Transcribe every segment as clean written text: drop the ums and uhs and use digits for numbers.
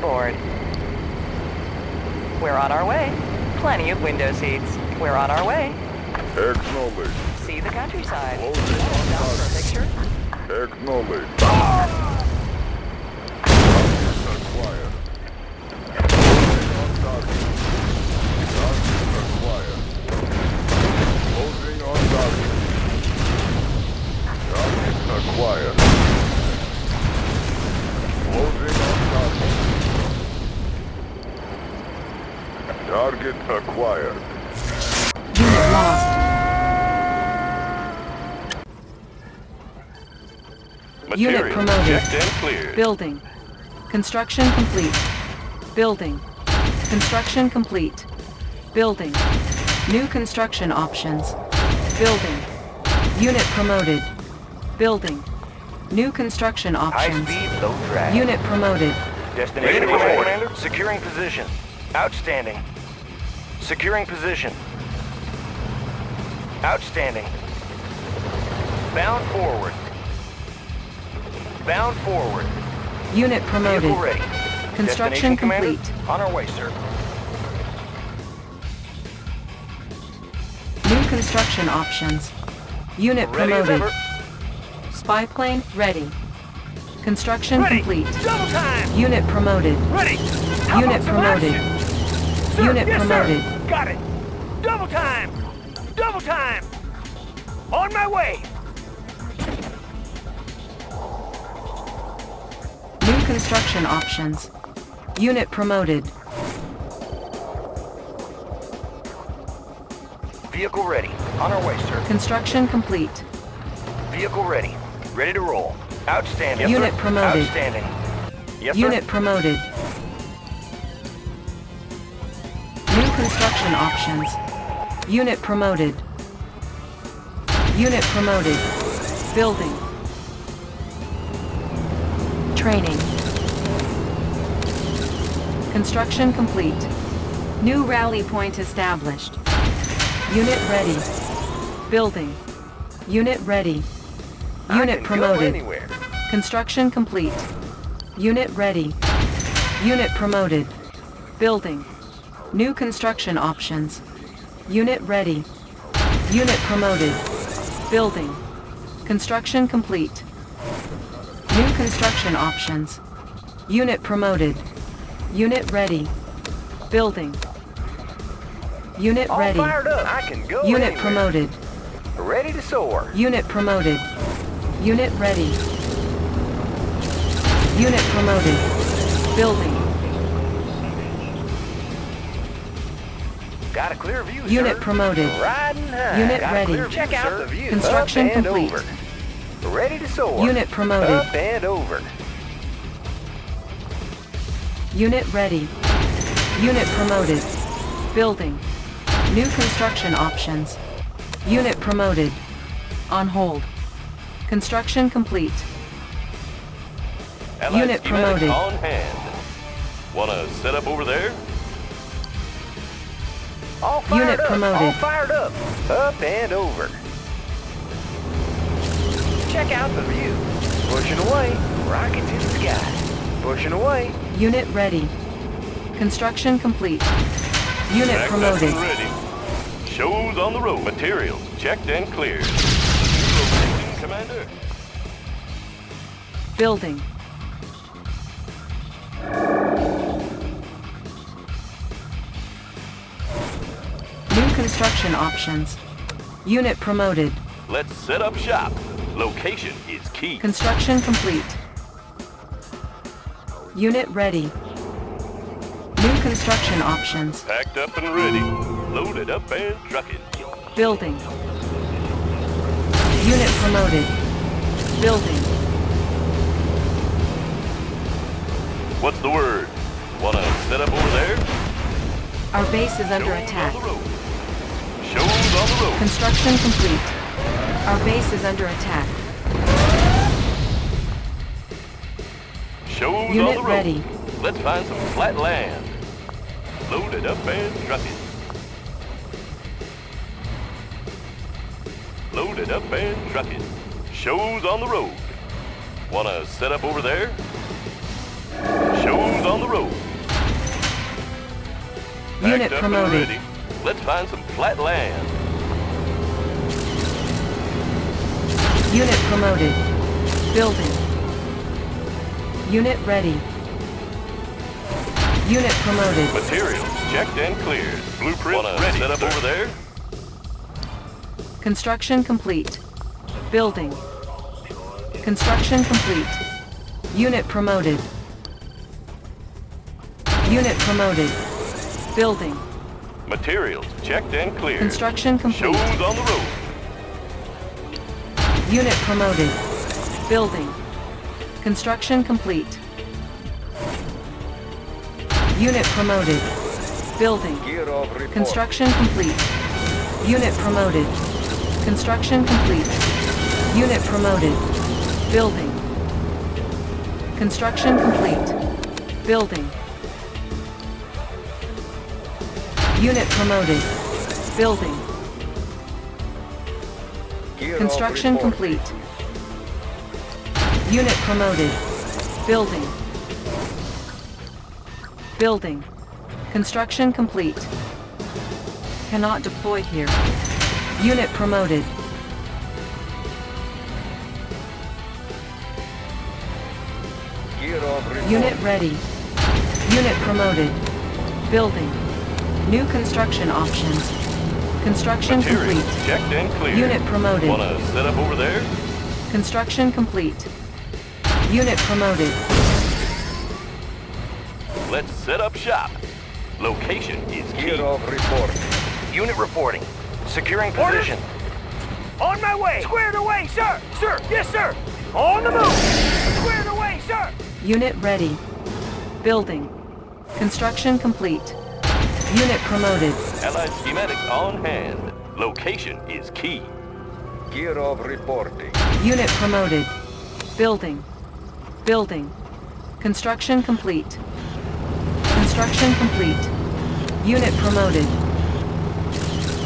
aboard. We're on our way. Plenty of window seats. We're on our way. Acknowledge. See the countryside. Closing on Stop for a target. picture. Acknowledge. Target acquired. Closing on target. Target acquired. Closing on target. Target acquired. Closing on target. Target acquired. Unit lost. Unit Material promoted. checked and cleared. Building. Construction complete. Building. Construction complete. Building. New construction options. Building. Unit promoted. Building. New construction High options. speed, low drag. Unit promoted. Destination Ready for report. Commander. Securing position. Outstanding. Securing position. Outstanding. Bound forward. Bound forward. Unit promoted. Vehicle ready. Construction Destination, Commander. complete. On our way, sir. New construction options. Unit Ready as promoted. ever. Spy plane ready. Construction Ready. complete. Double time. Unit promoted. Ready. How Unit about some promoted. action? Sir, Unit yes, promoted. Sir. Got it. Double time. Double time. On my way. New construction options. Unit promoted. Vehicle ready. On our way, sir. Construction complete. Vehicle ready. Ready to roll. Outstanding. Unit sir. promoted. Outstanding. Yes, sir. Unit promoted. New construction options. Unit promoted. Unit promoted. Building. Training. Construction complete. New rally point established. Unit ready. Building. Unit ready. I Unit can go promoted. anywhere. Construction complete. Unit ready. Unit promoted. Building. New construction options. Unit ready. Unit promoted. Building. Construction complete. New construction options. Unit promoted. Unit ready. Building. Unit All ready. fired up. I can go Unit anywhere. promoted. Ready to soar. Unit promoted. Unit ready. Unit promoted. Building. Got a clear view, Unit sir. promoted. Riding high. Unit Got a ready. clear view, Check out sir. the view. Construction Up and complete. over. Ready to soar. Unit promoted. Up and over. Unit ready. Unit promoted. Building. New construction options. Unit promoted. On hold. Construction complete. Allied Unit schematics promoted. on hand. Wanna set up over there? All fired Unit up. promoted. All fired up. Up and over. Check out the view. Pushing away. Rockets in the sky. Pushing away. Unit ready. Construction complete. Unit Backed up promoted. and ready. Shows on the road. Materials checked and cleared. Location, Commander. Building. New construction options. Unit promoted. Let's set up shop. Location is key. Construction complete. Unit ready. New construction options. Packed up and ready. Loaded up and trucking. Building. Unit promoted. Building. What's the word? Wanna set up over there? Our base is under Shows attack. on the road. Shows on the road. Construction complete. Our base is under attack. Shows on Unit the road. ready. Let's find some flat land. Loaded up and trucking. Loaded up and trucking. Shows on the road. Wanna set up over there? Shows on the road. Unit Packed up promoted. and ready. Let's find some flat land. Unit promoted. Building. Unit ready. Unit promoted. Materials checked and cleared. Blueprint ready. Set up over there. Construction complete. Building. Construction complete. Unit promoted. Unit promoted. Building. Materials checked and cleared. Construction complete. Shows on the road. Unit promoted. Building. Construction complete. Unit promoted. Building. Gear of report. Construction complete. Unit promoted. Construction complete. Unit promoted. Building. Construction complete. Building. Unit promoted. Building. Gear of Construction report. complete. Unit promoted. Building. Building. Construction complete. Cannot deploy here. Unit promoted. Gear of report. Unit ready. Unit promoted. Building. New construction options. Construction Materials complete. checked and cleared. Unit promoted. Wanna set up over there? Construction complete. Unit promoted. Let's set up shop. Location is key. Gear of report. Unit reporting. Securing position. On my way. Squared away, sir. Sir. Yes, sir. On the move. Squared away, sir. Unit ready. Building. Construction complete. Unit promoted. Allied schematics on hand. Location is key. Gear of reporting. Unit promoted. Building. Building. Construction complete. Construction complete. Unit promoted.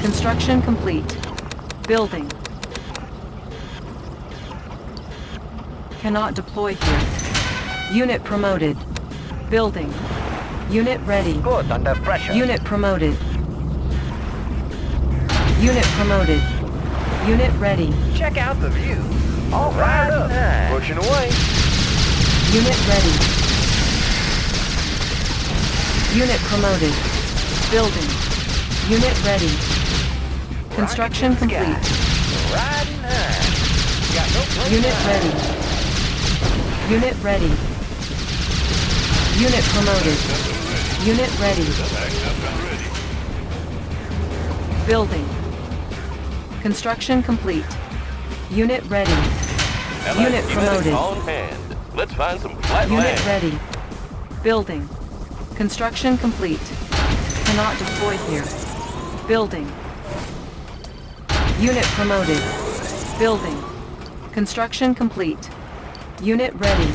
Construction complete. Building. Cannot deploy here. Unit promoted. Building. Unit ready. Good under pressure. Unit promoted. Unit promoted. Unit ready. Check out the view. All right up. Pushing away. Unit ready. Unit promoted. Building. Unit ready. Construction complete. Riding high. Got no place Unit to ready. Unit ready. Unit promoted. Unit ready. Packed up and ready. Building. Construction complete. Unit ready. Allied Unit schematics promoted. on hand. Let's find some flat Unit land. ready. Building. Construction complete. Cannot deploy here. Building. Unit promoted. Building. Construction complete. Unit ready.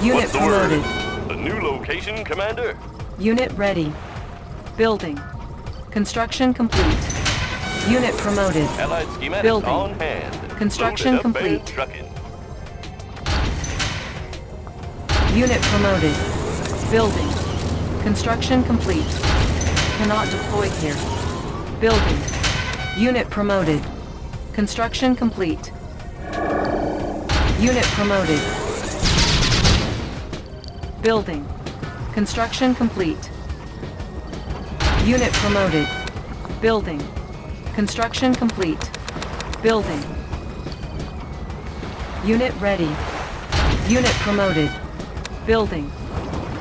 Unit What's the promoted. word? A new location, Commander? Unit ready. Building. Construction complete. Unit promoted. Allied schematics Building. on hand. Construction Loaded up and complete. trucking. Unit promoted. Building. Construction complete. Cannot deploy here. Building. Unit promoted. Construction complete. Unit promoted. Building. Construction complete. Unit promoted. Building. Construction complete. Building. Unit ready. Unit promoted. Building.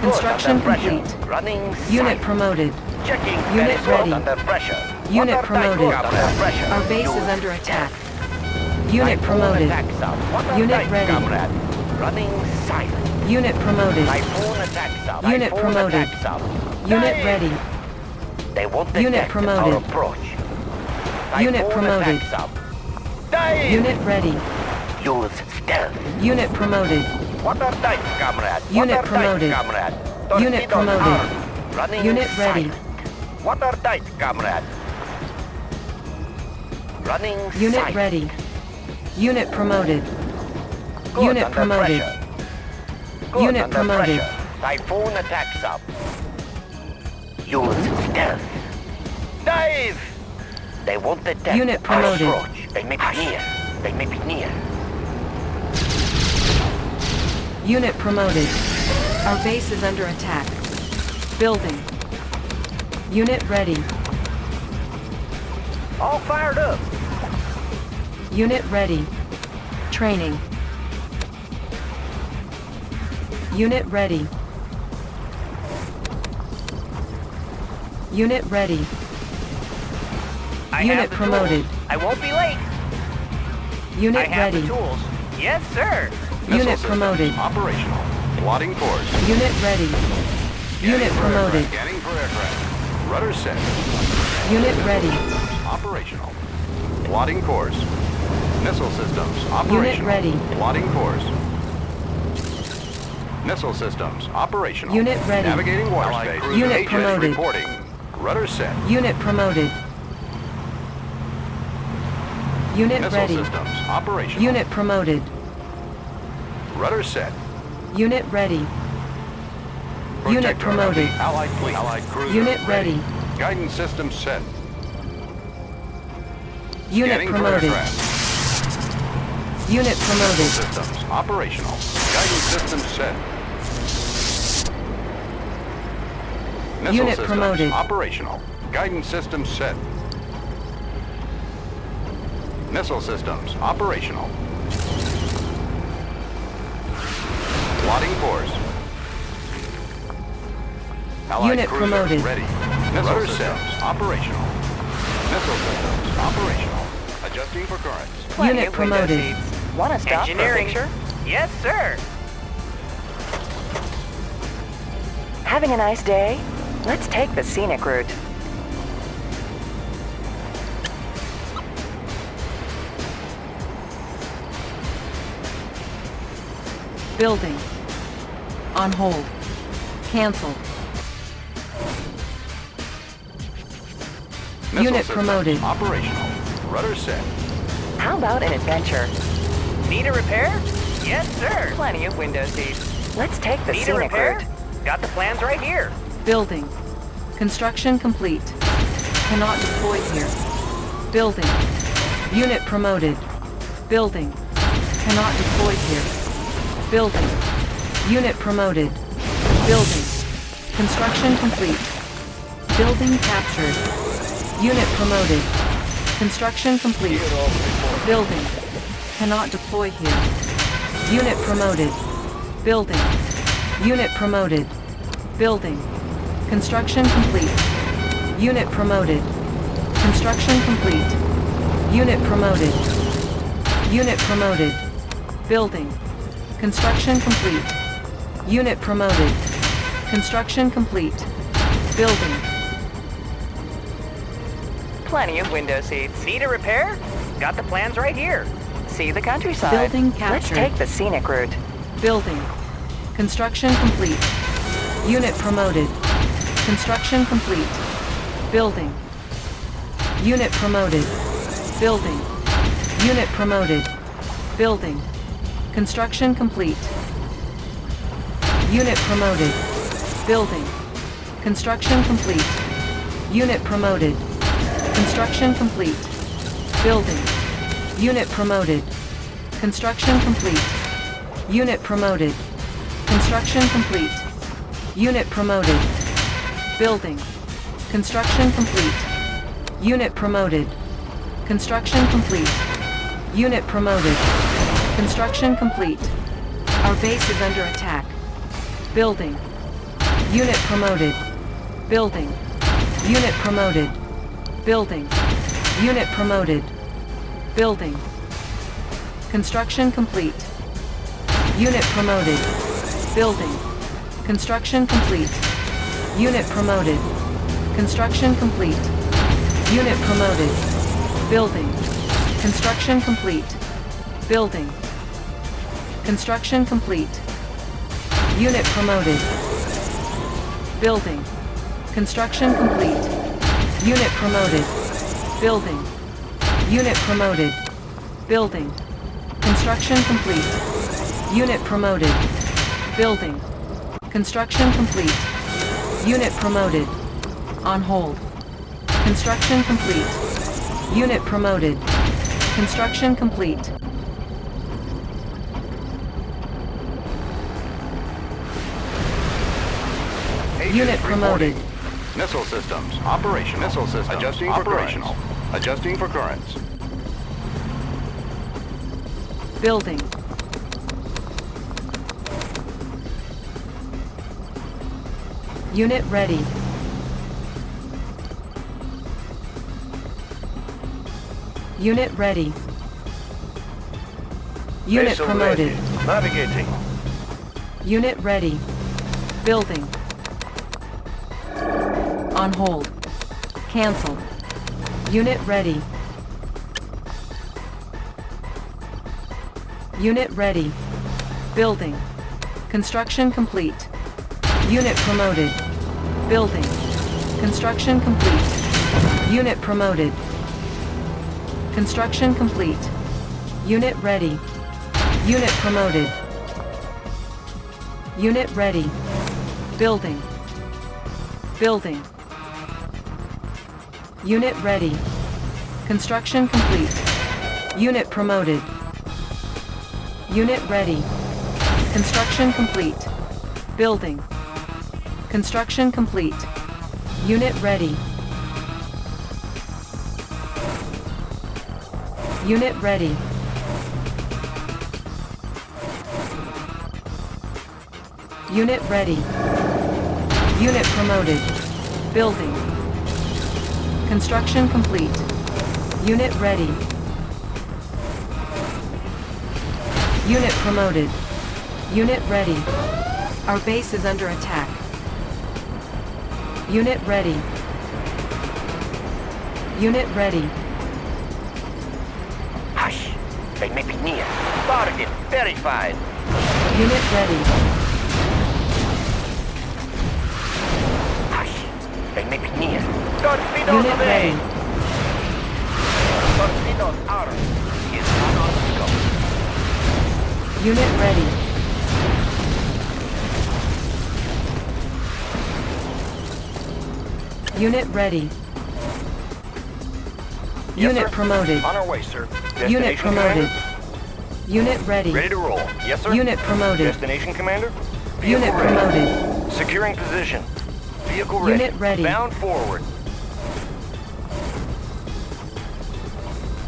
Construction Good under pressure. complete. Running Unit sight. promoted. Checking. Unit Periscope ready. under pressure. Unit Water tight. promoted. Under pressure. Our base is Use under attack. stealth. Unit Typhoon promoted. attack sub. Water Unit tight, ready. comrade. Running silent. Unit promoted. Typhoon attack sub. Unit Typhoon promoted. attack sub. Unit Dive. ready. They won't Unit detect promoted. our approach. Unit Typhoon promoted. attack sub. Dive. Unit ready. Use stealth. Unit promoted. Water tight, comrade. Unit Water promoted. tight, comrade. Unit Torpedoes promoted. armed. Running Unit ready. silent. Water tight, comrade. Running Unit silent. ready. Unit promoted. Good Unit under promoted. pressure. Good Unit under promoted. pressure. Typhoon attack sub. use stealth. Dive! They won't detect Unit our promoted. approach. They may be near. They may be near. Unit promoted. Our base is under attack. Building. Unit ready. All fired up. Unit ready. Training. Unit ready. Unit ready. I Unit have the promoted. Tools. I won't be late. Unit I have ready. the tools. Yes, sir. Unit promoted. Operational. Plotting course. Unit ready. Unit promoted. Scanning for aircraft. Rudder set. Unit ready. Operational. Plotting course. Missile systems operational. ready. Plotting course. Missile systems operational. Unit ready. Navigating water space. Unit Agent promoted. reporting. Rudder set. Unit promoted. Unit Missile ready. systems operational. Unit promoted. Rudder set. Unit ready. Unit Protector of promoted. the Allied fleet. Allied cruiser Unit ready. Guidance system set. Unit Scanning for promoted. aircraft. Unit promoted. Systems operational. Guidance system set. Missile Unit systems promoted. operational. Guidance system set. Missile systems operational. Plotting course. Allied Unit cruiser promoted. ready. Missile systems operational. Missile systems operational. Adjusting for currents. Plenty Unit of window promoted. seats. Want to stop Engineering. for a picture? Yes, sir. Having a nice day? Let's take the scenic route. Building. On hold. Cancel. Missile Unit systems promoted. Operational. Rudder set. How about an adventure? Need a repair? Yes, sir. Plenty of window seats. Let's take the Need a scenic repair? route. Got the plans right here. Building. Construction complete. Cannot deploy here. Building. Unit promoted. Building. Cannot deploy here. Building. Unit promoted. Building. Construction complete. Building captured. Unit promoted. Construction complete. Building. Cannot deploy here. Unit promoted. Building. Unit promoted. Building. Construction complete. Unit promoted. Construction complete. Unit promoted. Unit promoted. Building. Construction complete. Unit promoted. Construction complete. Building. Plenty of window seats. Need a repair? Got the plans right here. See the countryside. Building Let's captured. take the scenic route. Building. Construction complete. Unit promoted. Construction complete. Building. Unit promoted. Building. Unit promoted. Building. Construction complete. Unit promoted. Building. Construction complete. Unit promoted. Construction complete. Building. Unit promoted. Construction complete. Unit promoted. Construction complete. Unit promoted. Building. Construction complete. Unit promoted. Construction complete. Unit promoted. Construction complete. Our base is under attack. Building. Unit promoted. Building. Unit promoted. Building. Unit promoted. Building. Construction complete. Unit promoted. Building. Construction complete. Unit promoted. Construction complete. Unit promoted. Building. Construction complete. Building. Construction complete. Unit promoted. Building. Construction complete. Unit promoted. Building. Unit promoted. Building. Construction complete. Unit promoted. Building. Construction complete. Unit promoted. On hold. Construction complete. Unit promoted. Construction complete. Unit promoted. Missile systems, operational. Missile systems, adjusting for operational. Currents. Adjusting for currents. Building. Unit ready. Unit ready. Unit Vessel promoted. ready. Navigating. Unit ready. Building. On hold. Cancel. Unit ready. Unit ready. Building. Construction complete. Unit promoted. Building. Construction complete. Unit promoted. Construction complete. Unit ready. Unit promoted. Unit ready. Building. Building. Unit ready. Construction complete. Unit promoted. Unit ready. Construction complete. Building. Construction complete. Unit ready. Unit ready. Unit ready. Unit promoted. Building. Construction complete. Unit ready. Unit promoted. Unit ready. Our base is under attack. Unit ready. Unit ready. Hush. They may be near. Target verified. Unit ready. Hush. They may be near. Torpedoes Unit ready. away. Torpedoes out. Is not on scope. Unit ready. Unit ready. Yes, Unit sir. promoted. On our way, sir. Unit Destination, promoted. Commander? Unit ready. Ready to roll. Yes, sir. Unit promoted. Destination, Commander? Unit Vehicle ready. promoted. Securing position. Vehicle ready. Unit ready. Bound forward.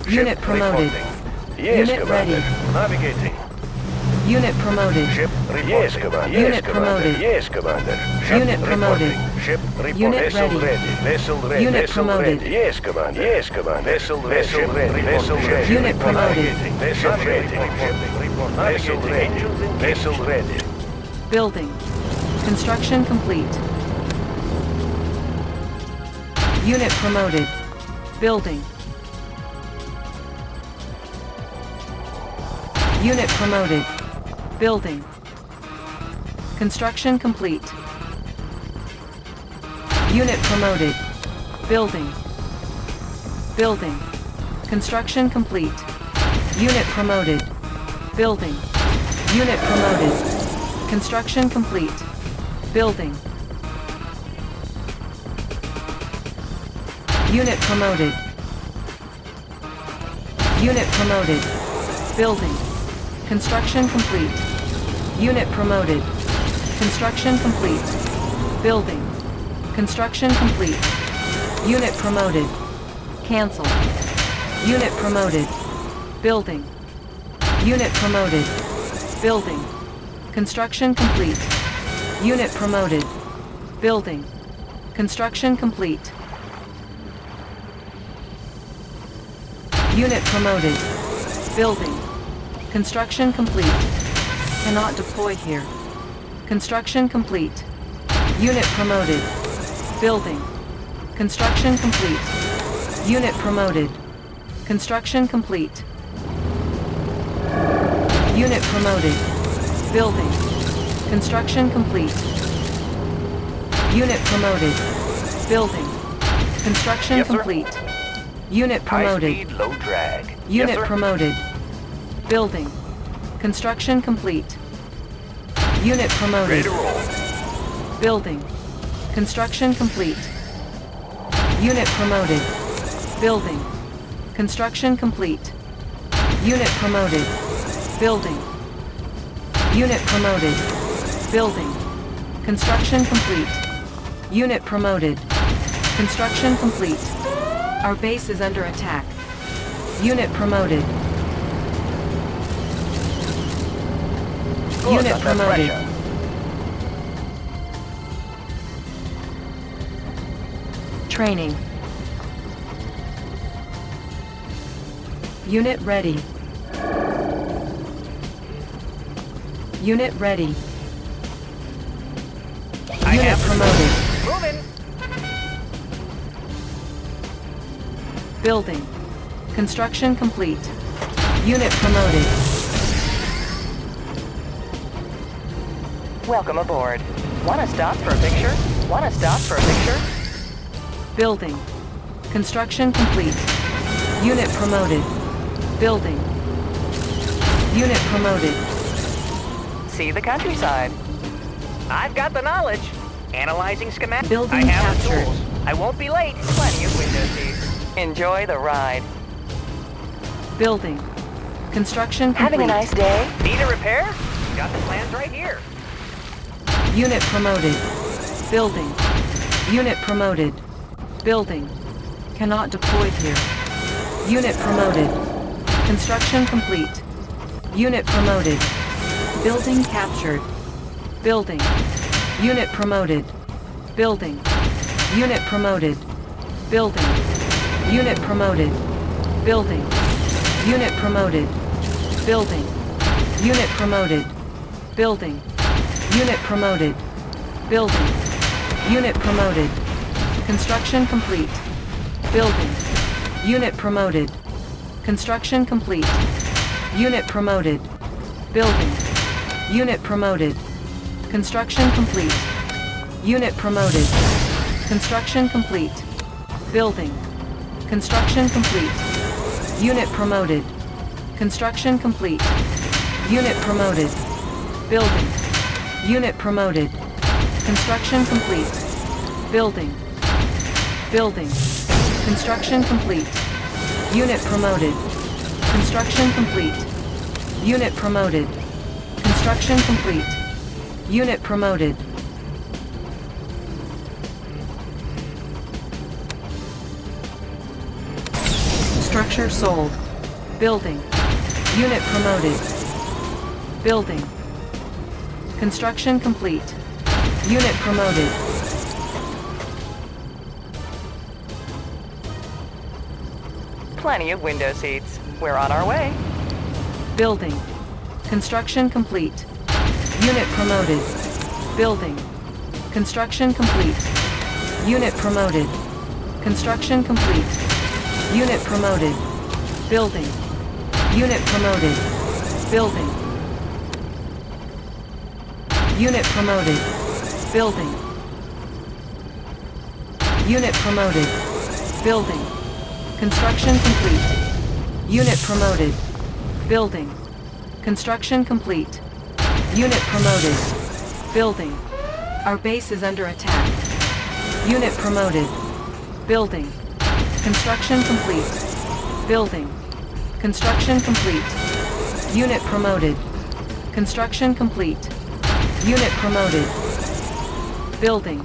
Unit Ship promoted. reporting. Yes, Unit Commander. ready. Navigating. Unit promoted. Ship reporting. Yes, Commander. Unit promoted. Yes, Commander. Ship Unit promoted. reporting. Ship reporting. Unit Vessel ready. Vessel ready. Unit Vessel promoted. ready. Yes, Commander. Yes, Commander. Vessel ready. Vessel ready. Unit promoted. Vessel ready. Vessel ready. Vessel ready. Building. Construction complete. Unit promoted. Building. Unit promoted. Building. Construction complete. Unit promoted. Building. Building. Construction complete. Unit promoted. Building. Unit promoted. Construction complete. Building. Unit promoted. Unit promoted. Building. Construction complete. Unit promoted. Construction complete. Building. Construction complete. Unit promoted. Cancel. Unit promoted. Building. Unit promoted. Building. Construction complete. Unit promoted. Building. Construction complete. Unit promoted. Building. Construction complete. Cannot deploy here. Construction complete. Unit promoted. Building. Construction complete. Unit promoted. Construction complete. Unit promoted. Building. Construction complete. Unit promoted. Building. Construction Yes, sir. complete. Unit promoted. High speed, low drag. Unit yes, sir. promoted. Building. Construction complete. Unit Ready promoted. to roll. Building. Construction complete. Unit promoted. Building. Construction complete. Unit promoted. Building. Unit promoted. Building. Construction complete. Unit promoted. Construction complete. Our base is under attack. Unit promoted. Unit promoted. Training. Unit ready. Unit ready. Unit promoted. Moving. Building. Construction complete. Unit promoted. Welcome aboard. Want to stop for a picture? Want to stop for a picture? Building. Construction complete. Unit promoted. Building. Unit promoted. See the countryside. I've got the knowledge. Analyzing schematics. Building I have the captured. tools. I won't be late. Plenty of window seats. Enjoy the ride. Building. Construction complete. Having a nice day? Need a repair? Got the plans right here. Unit promoted. Building. Unit promoted. Building. Cannot deploy here. Unit promoted. Construction complete. Unit promoted. Building captured. Building. Unit promoted. Building. Unit promoted. Building. Unit promoted. Building. Unit promoted. Building. Unit promoted. Building. Unit promoted. Building. Unit promoted. Construction complete. Building. Unit promoted. Construction complete. Unit promoted. Building. Unit promoted. Construction complete. Unit promoted. Construction complete. Building. Construction complete. Unit promoted. Construction complete. Unit promoted. Building. Unit promoted. Construction complete. Building. Building. Construction complete. Unit promoted. Construction complete. Unit promoted. Construction complete. Unit promoted. Structure sold. Building. Unit promoted. Building. Construction complete. Unit promoted. Plenty of window seats. We're on our way. Building. Construction complete. Unit promoted. Building. Construction complete. Unit promoted. Construction complete. Unit promoted. Building. Unit promoted. Building. Unit promoted. Building. Unit promoted. Building. Construction complete. Unit promoted. Building. Construction complete. Unit promoted. Building. Our base is under attack. Unit promoted. Building. Construction complete. Building. Construction complete. Unit promoted. Construction complete. Unit promoted. Building.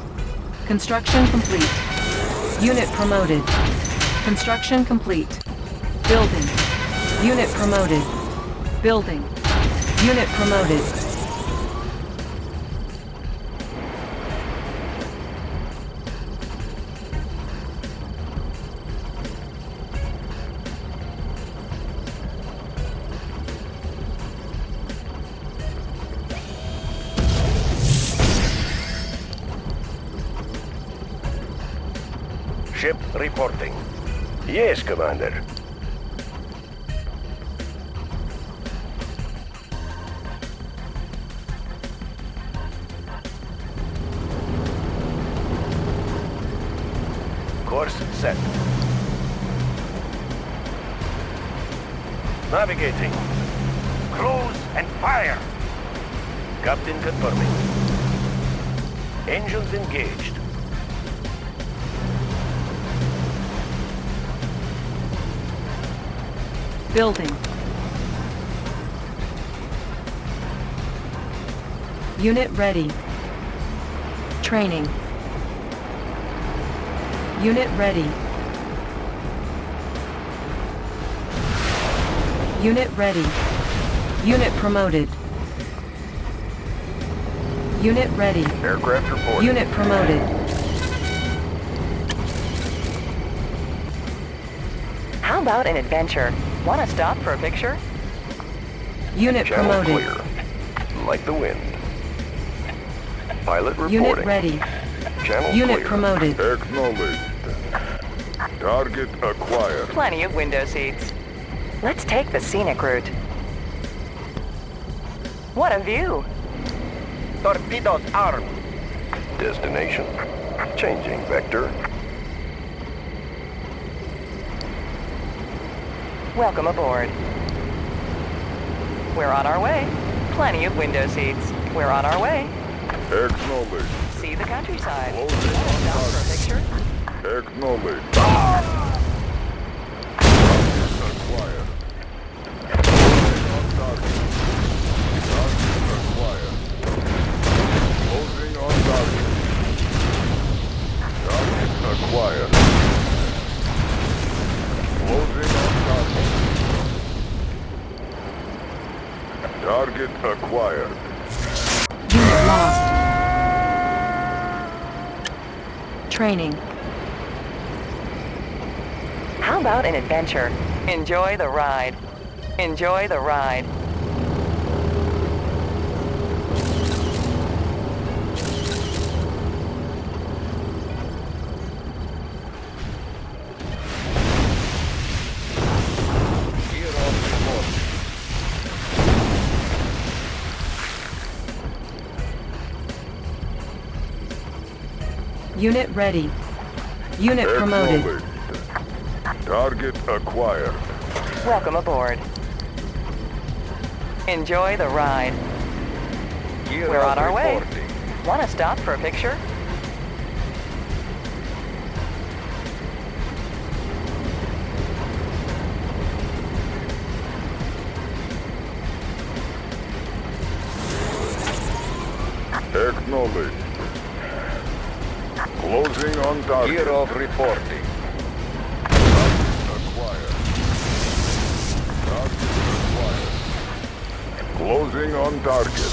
Construction complete. Unit promoted. Construction complete. Building. Unit promoted. Building. Unit promoted. Ship reporting. Yes, Commander. Course set. Navigating. Cruise and fire. Captain confirming. Engines engaged. Building. Unit ready. Training. Unit ready. Unit ready. Unit promoted. Unit ready. Aircraft reporting. Unit promoted. How about an adventure? Want to stop for a picture? Unit Channel promoted. clear. Like the wind. Pilot reporting. Unit ready. Channel Unit clear. promoted. Acknowledged. Target acquired. Plenty of window seats. Let's take the scenic route. What a view! Torpedoes armed. Destination. Changing vector. Welcome aboard. We're on our way. Plenty of window seats. We're on our way. Acknowledged. See the countryside. Closing Stop on for a picture. Acknowledged. Target acquired. Closing on target. Target acquired. Closing on target. Target acquired. Closing on target. Target acquired. Unit lost. Training. How about an adventure? Enjoy the ride. Enjoy the ride. Gear on report. Unit ready. Unit promoted. Acknowledged. Target acquired. Welcome aboard. Enjoy the ride. Gear We're on our way. reporting. Want to stop for a picture? Acknowledged. Closing on target. Gear of reporting. Target acquired. Target acquired. Closing on target.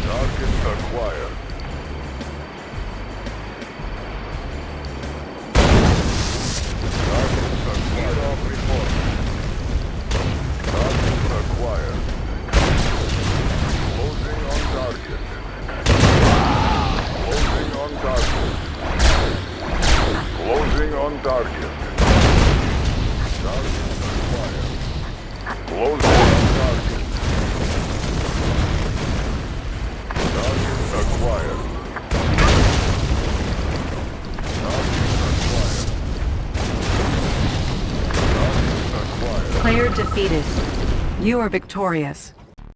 Target acquired. Target acquired. Gear of reporting. Target acquired. Closing on target. Closing on target. Closing on target. Target acquired. Closing on target. Target acquired. Target acquired. Target acquired. Player defeated. You are victorious.